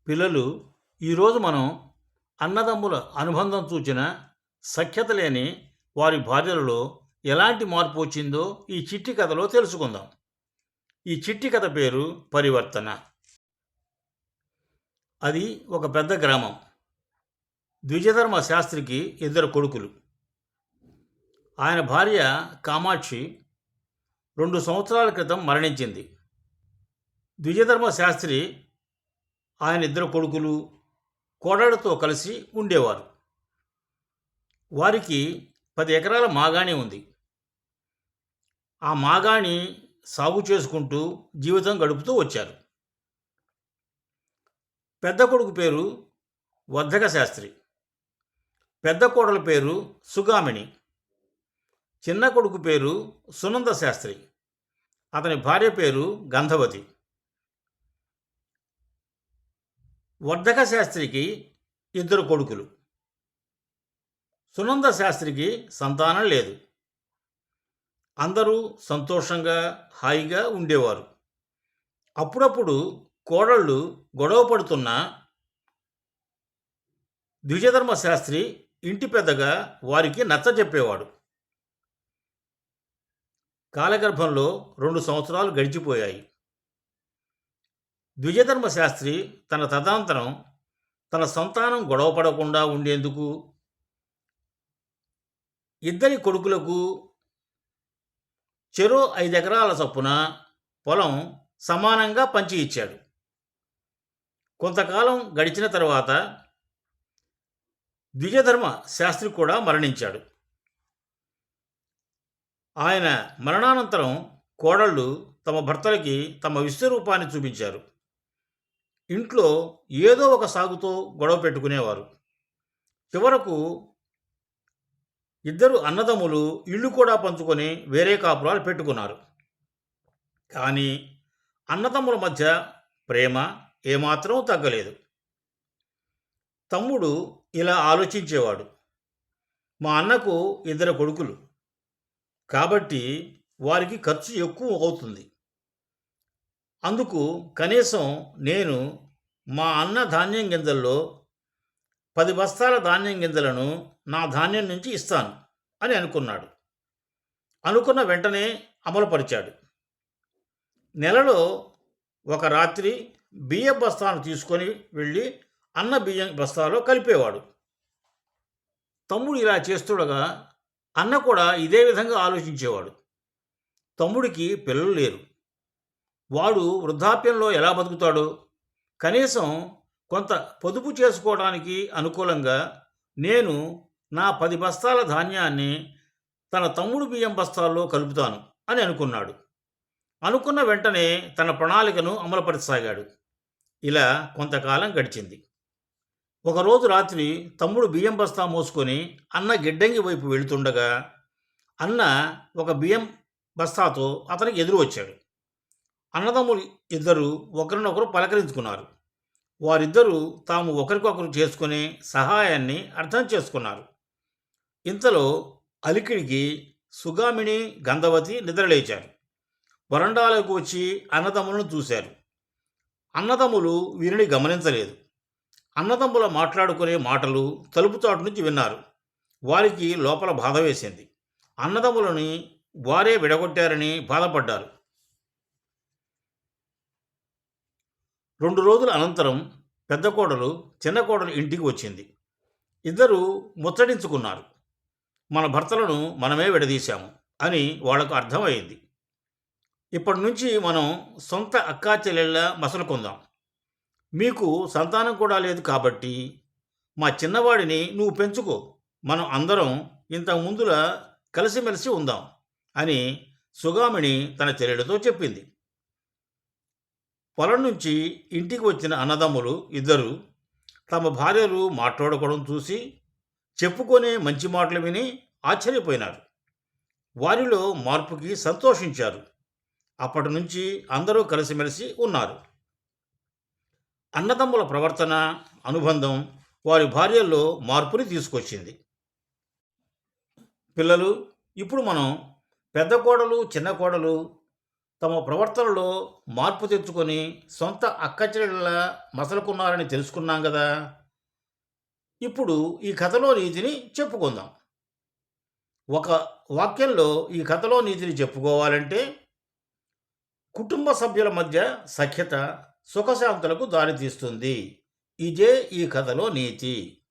పిల్లలు, ఈరోజు మనం అన్నదమ్ముల అనుబంధం సూచిన సఖ్యత లేని వారి భార్యలలో ఎలాంటి మార్పు వచ్చిందో ఈ చిట్టి కథలో తెలుసుకుందాం. ఈ చిట్టి కథ పేరు పరివర్తన. అది ఒక పెద్ద గ్రామం. ద్విజధర్మ శాస్త్రికి 2 కొడుకులు. ఆయన భార్య కామాక్షి 2 సంవత్సరాల క్రితం మరణించింది. ద్విజధర్మ శాస్త్రి ఆయన 2 కొడుకులు కోడళ్లతో కలిసి ఉండేవారు. వారికి 10 ఎకరాల మాగాణి ఉంది. ఆ మాగాణి సాగు చేసుకుంటూ జీవితం గడుపుతూ వచ్చారు. పెద్ద కొడుకు పేరు వర్ధక శాస్త్రి, పెద్ద కోడల పేరు సుగామిణి, చిన్న కొడుకు పేరు సునంద శాస్త్రి, అతని భార్య పేరు గంధవతి. వర్ధక శాస్త్రికి 2 కొడుకులు. సునంద శాస్త్రికి సంతానం లేదు. అందరూ సంతోషంగా హాయిగా ఉండేవారు. అప్పుడప్పుడు కోడళ్ళు గొడవ పడుతున్నా ద్విజధర్మ శాస్త్రి ఇంటి పెద్దగా వారికి నచ్చజెప్పేవాడు. కాలగర్భంలో 2 సంవత్సరాలు గడిచిపోయాయి. ద్విజధర్మ శాస్త్రి తన తదనంతరం తన సంతానం గొడవ పడకుండా ఉండేందుకు 2 కొడుకులకు చెరో 5 ఎకరాల చొప్పున పొలం సమానంగా పంచి ఇచ్చాడు. కొంతకాలం గడిచిన తర్వాత ద్విజధర్మ శాస్త్రి కూడా మరణించాడు. ఆయన మరణానంతరం కోడళ్ళు తమ భర్తలకి తమ విశ్వరూపాన్ని చూపించారు. ఇంట్లో ఏదో ఒక సాగుతో గొడవ పెట్టుకునేవారు. చివరకు 2 అన్నదమ్ములు ఇల్లు కూడా పంచుకొని వేరే కాపురాలు పెట్టుకున్నారు. కానీ అన్నదమ్ముల మధ్య ప్రేమ ఏమాత్రం తగ్గలేదు. తమ్ముడు ఇలా ఆలోచించేవాడు: మా అన్నకు 2 కొడుకులు కాబట్టి వారికి ఖర్చు ఎక్కువ అవుతుంది. అందుకు కనీసం నేను మా అన్న ధాన్యం గింజల్లో 10 బస్తాల ధాన్యం గింజలను నా ధాన్యం నుంచి ఇస్తాను అని అనుకున్నాడు. అనుకున్న వెంటనే అమలుపరిచాడు. నెలలో ఒక రాత్రి బియ్యం బస్తాను తీసుకొని వెళ్ళి అన్న బియ్యం బస్తాలో కలిపేవాడు. తమ్ముడు ఇలా చేస్తుండగా అన్న కూడా ఇదే విధంగా ఆలోచించేవాడు. తమ్ముడికి పిల్లలు లేరు. వాడు వృద్ధాప్యంలో ఎలా బతుకుతాడో, కనీసం కొంత పొదుపు చేసుకోవడానికి అనుకూలంగా నేను నా 10 బస్తాల ధాన్యాన్ని తన తమ్ముడు బియ్యం బస్తాల్లో కలుపుతాను అని అనుకున్నాడు. అనుకున్న వెంటనే తన ప్రణాళికను అమలుపరచసాగాడు. ఇలా కొంతకాలం గడిచింది. ఒకరోజు రాత్రి తమ్ముడు బియ్యం బస్తా మోసుకొని అన్న గిడ్డంగి వైపు వెళుతుండగా అన్న ఒక బియ్యం బస్తాతో అతనికి ఎదురు వచ్చాడు. అన్నదమ్ములు 2 ఒకరినొకరు పలకరించుకున్నారు. వారిద్దరూ తాము ఒకరికొకరు చేసుకునే సహాయాన్ని అర్థం చేసుకున్నారు. ఇంతలో అలికిడికి సుగామిణి, గంధవతి నిద్రలేచారు. వరండాలోకి వచ్చి అన్నదమ్ములను చూశారు. అన్నదమ్ములు వీరిని గమనించలేదు. అన్నదమ్ముల మాట్లాడుకునే మాటలు తలుపు చాటు నుంచి విన్నారు. వారికి లోపల బాధ వేసింది. అన్నదమ్ములని వారే విడగొట్టారని బాధపడ్డారు. 2 రోజుల అనంతరం పెద్ద కోడలు చిన్న కోడలు ఇంటికి వచ్చింది. 2 ముచ్చటించుకున్నారు. మన భర్తలను మనమే విడదీశాము అని వాళ్లకు అర్థమైంది. ఇప్పటి నుంచి మనం సొంత అక్కా చెల్లెళ్ళ మసలుకుందాం. మీకు సంతానం కూడా లేదు కాబట్టి మా చిన్నవాడిని నువ్వు పెంచుకో, మనం అందరం ఇంతకు ముందులా కలిసిమెలిసి ఉందాం అని సుగామిణి తన చెల్లెలతో చెప్పింది. పొలం నుంచి ఇంటికి వచ్చిన అన్నదమ్ములు 2 తమ భార్యలు మాట్లాడుకోవడం చూసి చెప్పుకొనే మంచి మాటలు విని ఆశ్చర్యపోయినారు. వారిలో మార్పుకి సంతోషించారు. అప్పటి నుంచి అందరూ కలిసిమెలిసి ఉన్నారు. అన్నదమ్ముల ప్రవర్తన, అనుబంధం వారి భార్యల్లో మార్పుని తీసుకొచ్చింది. పిల్లలు, ఇప్పుడు మనం పెద్ద కోడలు, చిన్న కోడలు తమ ప్రవర్తనలో మార్పు తెచ్చుకొని సొంత అక్కచెల్లెళ్ళ మసలుకున్నారని తెలుసుకున్నాం కదా. ఇప్పుడు ఈ కథలో నీతిని చెప్పుకుందాం. ఒక వాక్యంలో ఈ కథలో నీతిని చెప్పుకోవాలంటే, కుటుంబ సభ్యుల మధ్య సఖ్యత సుఖశాంతులకు దారితీస్తుంది. ఇదే ఈ కథలో నీతి.